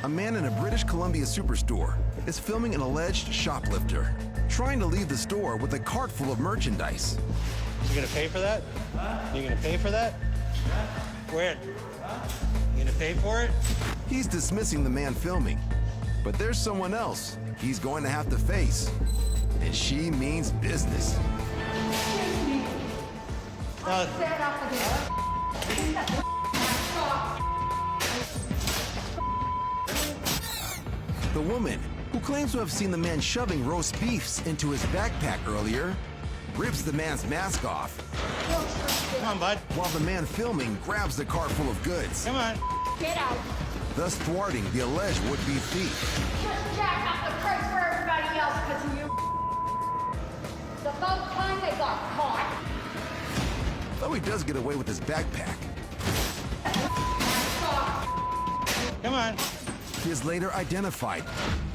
A man in a British Columbia superstore is filming an alleged shoplifter trying to leave the store with a cart full of merchandise. You gonna pay for that? You gonna pay for that? When? You gonna pay for it? He's dismissing the man filming, but there's someone else he's going to have to face, and she means business. Excuse me. I'm fed up with it. The woman, who claims to have seen the man shoving roast beefs into his backpack earlier, rips the man's mask off, Come on, bud. while the man filming grabs the cart full of goods, Come on. Get out. thus thwarting the alleged would-be thief. Just jack up the price for everybody else because of you. It's about time they got caught. Though he does get away with his backpack, Come on. he is later identified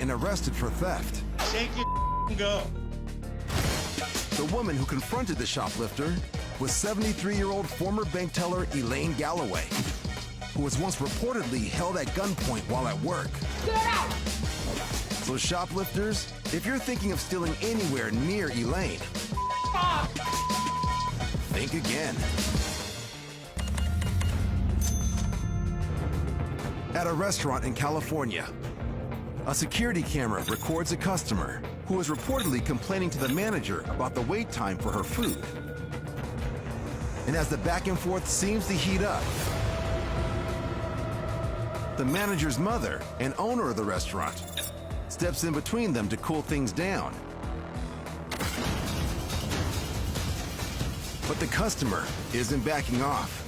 and arrested for theft. Take your and go. The woman who confronted the shoplifter was 73-year-old former bank teller Elaine Galloway, who was once reportedly held at gunpoint while at work. Get out. So shoplifters, if you're thinking of stealing anywhere near Elaine, think again. At a restaurant in California, a security camera records a customer who is reportedly complaining to the manager about the wait time for her food. And as the back and forth seems to heat up, the manager's mother and owner of the restaurant steps in between them to cool things down. But the customer isn't backing off.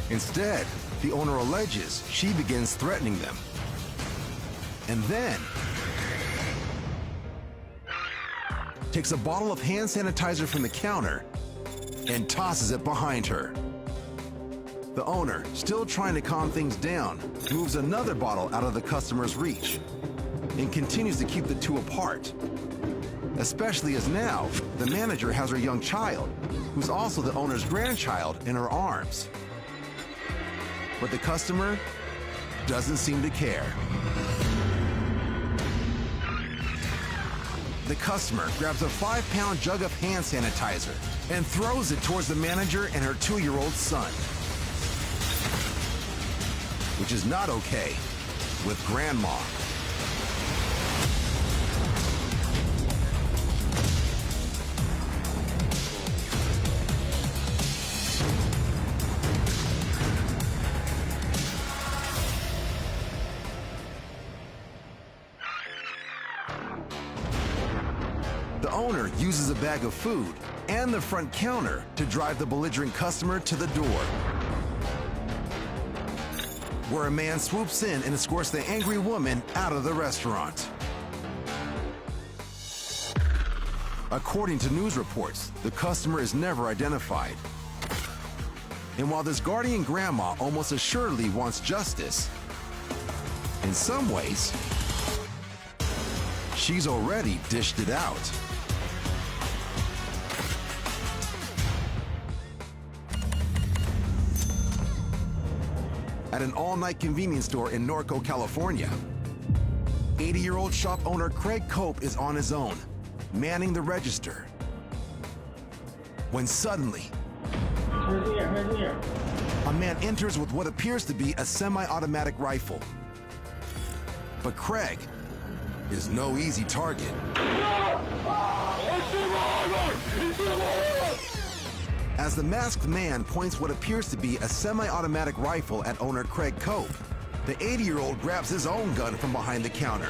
Instead, the owner alleges she begins threatening them. And then takes a bottle of hand sanitizer from the counter and tosses it behind her. The owner, still trying to calm things down, moves another bottle out of the customer's reach and continues to keep the two apart. Especially as now, the manager has her young child, who's also the owner's grandchild, in her arms. But the customer doesn't seem to care. The customer grabs a 5-pound jug of hand sanitizer and throws it towards the manager and her 2-year-old son. Which is not okay with Grandma. The owner uses a bag of food and the front counter to drive the belligerent customer to the door, where a man swoops in and escorts the angry woman out of the restaurant. According to news reports, the customer is never identified. And while this guardian grandma almost assuredly wants justice, in some ways, she's already dished it out. At an all-night convenience store in Norco, California, 80-year-old shop owner Craig Cope is on his own, manning the register, when suddenly, a man enters with what appears to be a semi-automatic rifle. But Craig is no easy target. As the masked man points what appears to be a semi-automatic rifle at owner Craig Cope, the 80-year-old grabs his own gun from behind the counter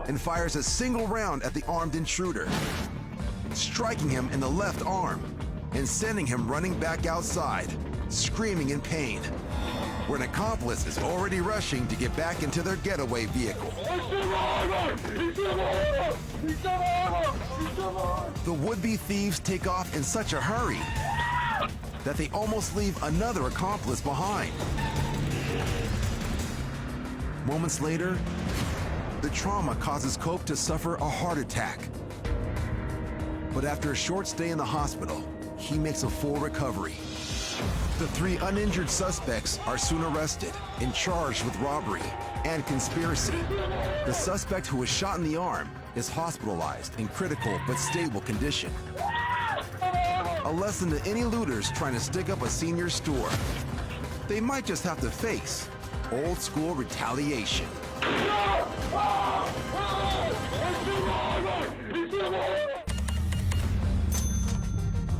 and fires a single round at the armed intruder, striking him in the left arm and sending him running back outside, screaming in pain, where an accomplice is already rushing to get back into their getaway vehicle. The would-be thieves take off in such a hurry that they almost leave another accomplice behind. Moments later, the trauma causes Cope to suffer a heart attack. But after a short stay in the hospital, he makes a full recovery The 3 uninjured suspects are soon arrested and charged with robbery and conspiracy. The suspect who was shot in the arm is hospitalized in critical but stable condition. A lesson to any looters trying to stick up a senior store. They might just have to face old school retaliation.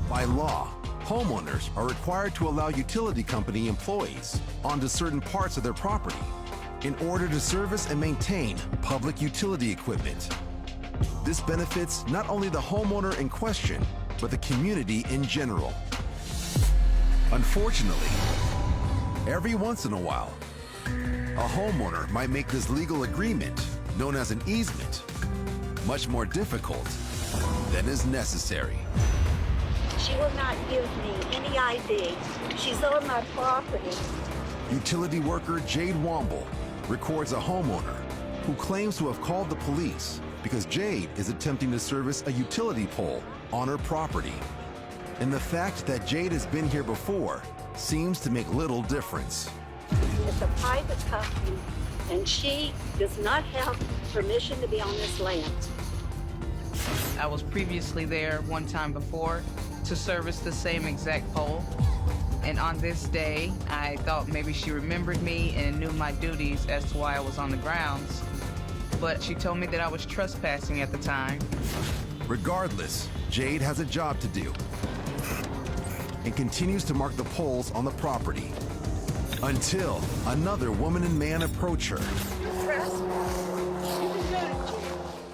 By law, homeowners are required to allow utility company employees onto certain parts of their property in order to service and maintain public utility equipment. This benefits not only the homeowner in question, but the community in general. Unfortunately, every once in a while, a homeowner might make this legal agreement, known as an easement, much more difficult than is necessary. She will not give me any ID. She's on my property. Utility worker Jade Womble records a homeowner who claims to have called the police because Jade is attempting to service a utility pole on her property. And the fact that Jade has been here before seems to make little difference. It's a private company, and she does not have permission to be on this land. I was previously there one time before to service the same exact pole. And on this day, I thought maybe she remembered me and knew my duties as to why I was on the grounds. But she told me that I was trespassing at the time. Regardless, Jade has a job to do and continues to mark the poles on the property until another woman and man approach her.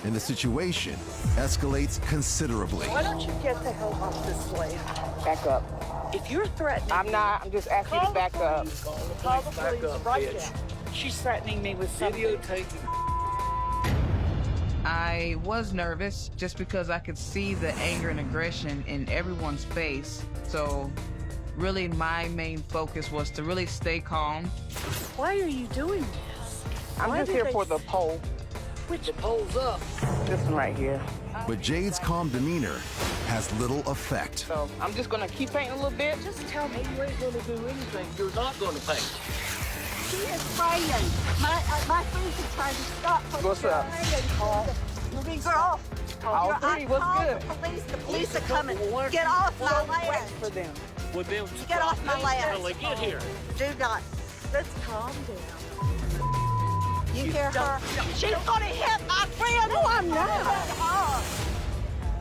And the situation escalates considerably. Why don't you get the hell off this land? Back up. If you're threatening, I'm not. I'm just asking you to back up. Call the police right now. She's threatening me with something. I was nervous just because I could see the anger and aggression in everyone's face. So really my main focus was to really stay calm. Why are you doing this? I'm just here for the pole. Which pole's up? This one right here. But Jade's calm demeanor has little effect. So I'm just gonna keep painting a little bit. Just tell me you ain't gonna do anything. You're not gonna paint. She is praying. My friends are trying to stop her. What's up? Girl, All three, what's good? the police. The police are coming. Get off my land. For them. Well, then, Get off my land. Until they get here. Do not. Let's calm down. You hear her? She's gonna hit my friend. No, I'm not.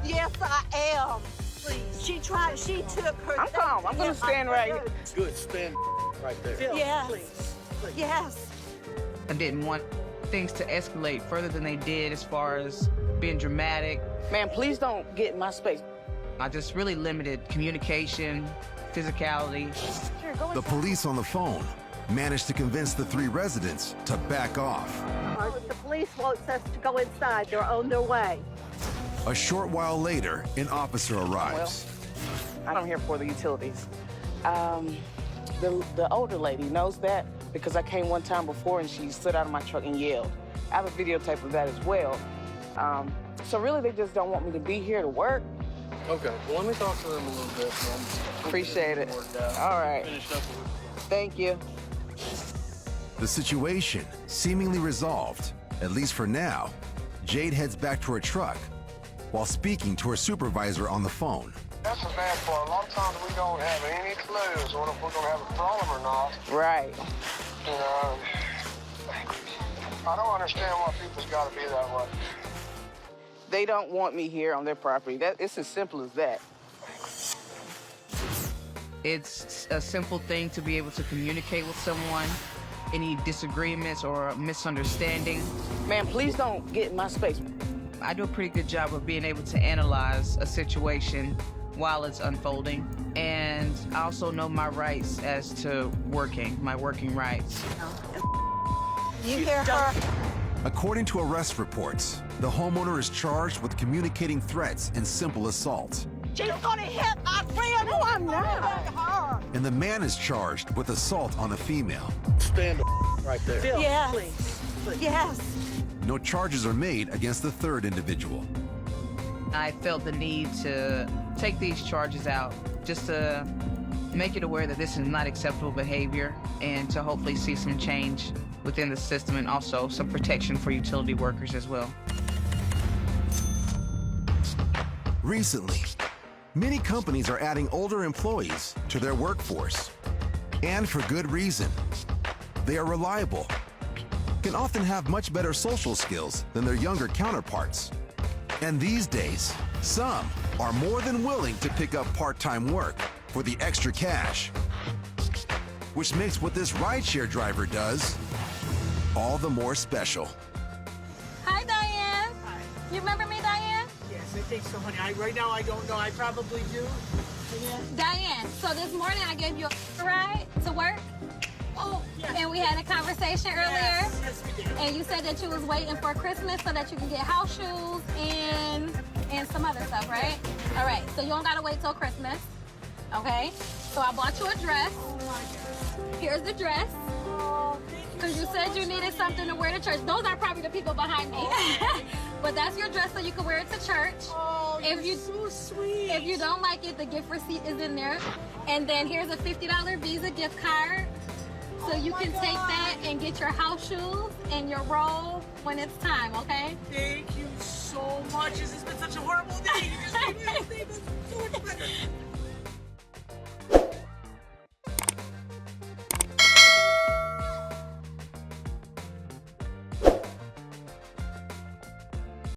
Yes, I am. Please. She took her. I'm calm. I'm gonna stand right here. Good, stand right there. Yes. Please. Yes. I didn't want things to escalate further than they did as far as being dramatic. Man, please don't get in my space. I just really limited communication, physicality. The police on the phone managed to convince the 3 residents to back off. The police wants us to go inside. They're on their way. A short while later, an officer arrives. I'm here for the utilities. The older lady knows that because I came one time before and she stood out of my truck and yelled. I have a videotape of that as well. So really, they just don't want me to be here to work. Okay, well, let me talk to them a little bit. Appreciate it. All right. Finish up with Thank you. The situation seemingly resolved, at least for now. Jade heads back to her truck while speaking to her supervisor on the phone. That's the bad part. A lot of times we don't have any clues on if we're going to have a problem or not. Right. You know, I don't understand why people's got to be that way. They don't want me here on their property. It's as simple as that. It's a simple thing to be able to communicate with someone. Any disagreements or misunderstanding. Man, please don't get in my space. I do a pretty good job of being able to analyze a situation while it's unfolding. And I also know my rights as to my working rights. You hear her? According to arrest reports, the homeowner is charged with communicating threats and simple assault. She's gonna hit my friend. No, I'm not. And the man is charged with assault on a female. stand right there. Yes. Please. Yes. No charges are made against the 3rd individual. I felt the need to take these charges out just to make it aware that this is not acceptable behavior and to hopefully see some change within the system and also some protection for utility workers as well. Recently, many companies are adding older employees to their workforce. And for good reason. They are reliable, can often have much better social skills than their younger counterparts. And these days, some are more than willing to pick up part-time work for the extra cash, which makes what this rideshare driver does all the more special. Hi, Diane. Hi. You remember me, Diane? Yes, I think so, honey. Right now, I don't know. I probably do. Yeah. Diane, so this morning I gave you a ride to work. Oh, yes. And we had a conversation earlier. Yes, we did. And you said that you was waiting for Christmas so that you can get house shoes and some other stuff, right? All right, so you don't gotta wait till Christmas, okay? So I bought you a dress. Here's the dress. Because you said you needed something to wear to church. Those are probably the people behind me. But that's your dress so you can wear it to church. Oh, If you- so sweet. If you don't like it, the gift receipt is in there. And then here's a $50 Visa gift card. So you can take that and get your house shoes and your robe when it's time, okay? Thank you so much. This has been such a horrible day. You just made me so much better.